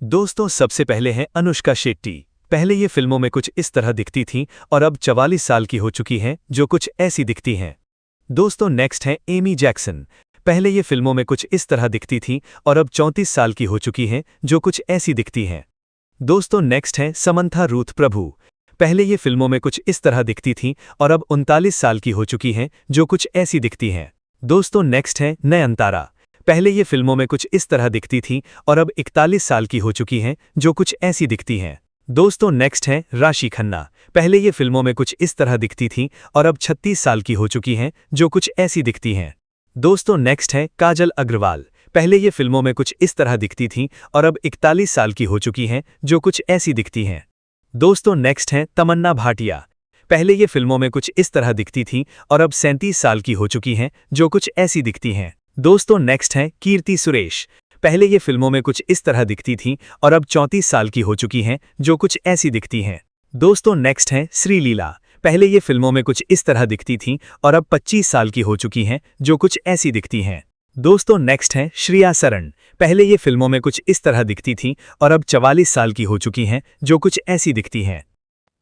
दोस्तों, सबसे पहले हैं अनुष्का शेट्टी। पहले ये फिल्मों में कुछ इस तरह दिखती थीं और अब 44 साल की हो चुकी हैं, जो कुछ ऐसी दिखती हैं। दोस्तों, नेक्स्ट हैं एमी जैक्सन। पहले ये फिल्मों में कुछ इस तरह दिखती थीं और अब 34 साल की हो चुकी हैं, जो कुछ ऐसी दिखती हैं। दोस्तों, नेक्स्ट हैं समंथा रूथ प्रभु। पहले ये फिल्मों में कुछ इस तरह दिखती थीं और अब 39 साल की हो चुकी हैं, जो कुछ ऐसी दिखती हैं। दोस्तों, नेक्स्ट हैं नयनतारा। पहले ये फिल्मों में कुछ इस तरह दिखती थीं और अब 41 साल की हो चुकी हैं, जो कुछ ऐसी दिखती हैं। दोस्तों, नेक्स्ट हैं राशि खन्ना। पहले ये फिल्मों में कुछ इस तरह दिखती थीं और अब 36 साल की हो चुकी हैं, जो कुछ ऐसी दिखती हैं। दोस्तों, नेक्स्ट है काजल अग्रवाल। पहले ये फिल्मों में कुछ इस तरह दिखती थीं और अब 41 साल की हो चुकी हैं, जो कुछ ऐसी दिखती हैं। दोस्तों, नेक्स्ट हैं तमन्ना भाटिया। पहले ये फिल्मों में कुछ इस तरह दिखती थीं और अब 37 साल की हो चुकी हैं, जो कुछ ऐसी दिखती हैं। दोस्तों, नेक्स्ट हैं कीर्ति सुरेश। पहले ये फिल्मों में कुछ इस तरह दिखती थीं और अब 34 साल की हो चुकी हैं, जो कुछ ऐसी दिखती हैं। दोस्तों, नेक्स्ट हैं श्रीलीला। पहले ये फिल्मों में कुछ इस तरह दिखती थीं और अब 25 साल की हो चुकी हैं, जो कुछ ऐसी दिखती हैं। दोस्तों, नेक्स्ट हैं श्रिया सरन। पहले ये फिल्मों में कुछ इस तरह दिखती थीं और अब 44 साल की हो चुकी हैं, जो कुछ ऐसी दिखती हैं।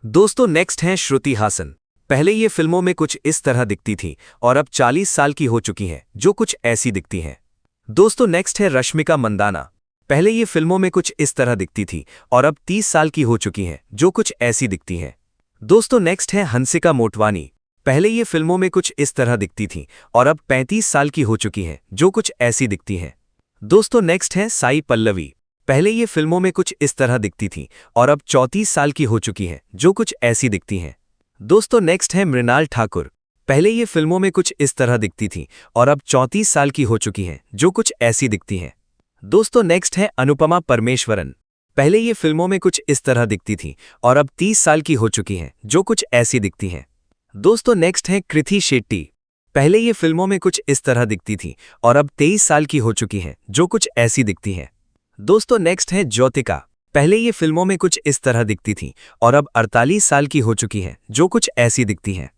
दोस्तों, नेक्स्ट हैं श्रुति हासन। पहले ये फिल्मों में कुछ इस तरह दिखती थीं और अब 40 साल की हो चुकी हैं, जो कुछ ऐसी दिखती हैं। दोस्तों, नेक्स्ट है रश्मिका मंदाना। पहले ये फिल्मों में कुछ इस तरह दिखती थी और अब 30 साल की हो चुकी हैं, जो कुछ ऐसी दिखती हैं। दोस्तों, नेक्स्ट है हंसिका मोटवानी। पहले ये फिल्मों में कुछ इस तरह दिखती थीं और अब 35 साल की हो चुकी हैं, जो कुछ ऐसी दिखती हैं। दोस्तों, नेक्स्ट है साई पल्लवी। पहले ये फिल्मों में कुछ इस तरह दिखती थीं और अब 34 साल की हो चुकी हैं, जो कुछ ऐसी दिखती हैं। दोस्तों, नेक्स्ट है मृणाल ठाकुर। पहले ये फिल्मों में कुछ इस तरह दिखती थीं और अब 34 साल की हो चुकी हैं, जो कुछ ऐसी दिखती हैं। दोस्तों, नेक्स्ट है अनुपमा परमेश्वरन। पहले ये फिल्मों में कुछ इस तरह दिखती थीं और अब 30 साल की हो चुकी हैं, जो कुछ ऐसी दिखती हैं। दोस्तों, नेक्स्ट है कृति शेट्टी। पहले ये फिल्मों में कुछ इस तरह दिखती थीं और अब 23 साल की हो चुकी हैं, जो कुछ ऐसी दिखती हैं। दोस्तों, नेक्स्ट है ज्योतिका। पहले ये फिल्मों में कुछ इस तरह दिखती थीं और अब 48 साल की हो चुकी हैं, जो कुछ ऐसी दिखती हैं।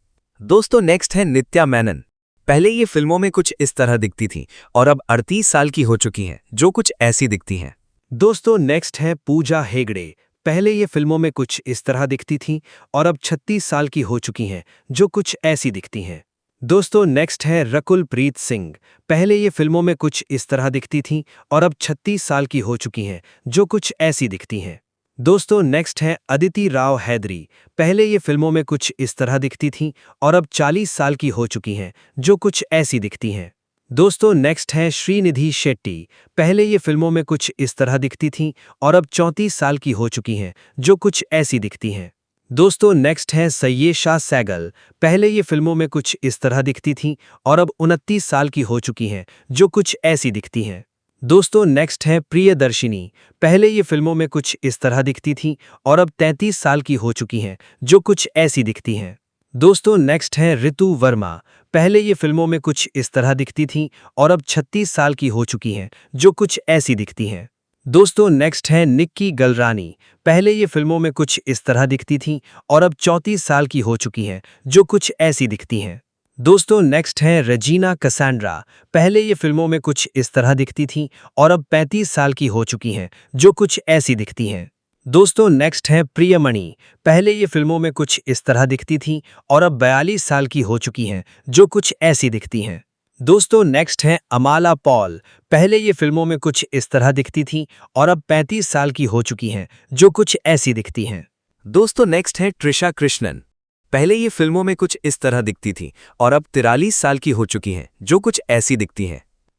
दोस्तों, नेक्स्ट है नित्या मेनन। पहले ये फिल्मों में कुछ इस तरह दिखती थीं और अब 38 साल की हो चुकी हैं, जो कुछ ऐसी दिखती हैं। दोस्तों, नेक्स्ट है पूजा हेगड़े। पहले ये फिल्मों में कुछ इस तरह दिखती थीं और अब 36 साल की हो चुकी हैं, जो कुछ ऐसी दिखती हैं। दोस्तों, नेक्स्ट है रकुल प्रीत सिंह। पहले ये फिल्मों में कुछ इस तरह दिखती थीं और अब 36 साल की हो चुकी हैं, जो कुछ ऐसी दिखती हैं। दोस्तों, नेक्स्ट है अदिति राव हैदरी। पहले ये फिल्मों में कुछ इस तरह दिखती थीं और अब 40 साल की हो चुकी हैं, जो कुछ ऐसी दिखती हैं। दोस्तों, नेक्स्ट है श्रीनिधि शेट्टी। पहले ये फिल्मों में कुछ इस तरह दिखती थीं और अब 34 साल की हो चुकी हैं, जो कुछ ऐसी दिखती हैं। दोस्तों, नेक्स्ट है सय्येशा सहगल। पहले ये फिल्मों में कुछ इस तरह दिखती थीं और अब 29 साल की हो चुकी हैं, जो कुछ ऐसी दिखती हैं। दोस्तों, नेक्स्ट है प्रियदर्शिनी। पहले ये फिल्मों में कुछ इस तरह दिखती थीं और अब 33 साल की हो चुकी हैं, जो कुछ ऐसी दिखती हैं। दोस्तों, नेक्स्ट है ऋतु वर्मा। पहले ये फिल्मों में कुछ इस तरह दिखती थीं और अब 36 साल की हो चुकी हैं, जो कुछ ऐसी दिखती हैं। दोस्तों, नेक्स्ट है निक्की गलरानी। पहले ये फिल्मों में कुछ इस तरह दिखती थीं और अब 34 साल की हो चुकी हैं, जो कुछ ऐसी दिखती हैं। दोस्तों, नेक्स्ट है रजीना कसांड्रा। पहले ये फिल्मों में कुछ इस तरह दिखती थीं और अब 35 साल की हो चुकी हैं, जो कुछ ऐसी दिखती हैं। दोस्तों, नेक्स्ट है प्रियमणि। पहले ये फिल्मों में कुछ इस तरह दिखती थीं और अब 42 साल की हो चुकी हैं, जो कुछ ऐसी दिखती हैं। दोस्तों, नेक्स्ट है अमाला पॉल। पहले ये फिल्मों में कुछ इस तरह दिखती थीं और अब 35 साल की हो चुकी हैं, जो कुछ ऐसी दिखती हैं। दोस्तों, नेक्स्ट है ट्रिशा कृष्णन। पहले ये फिल्मों में कुछ इस तरह दिखती थीं और अब 43 साल की हो चुकी हैं, जो कुछ ऐसी दिखती हैं।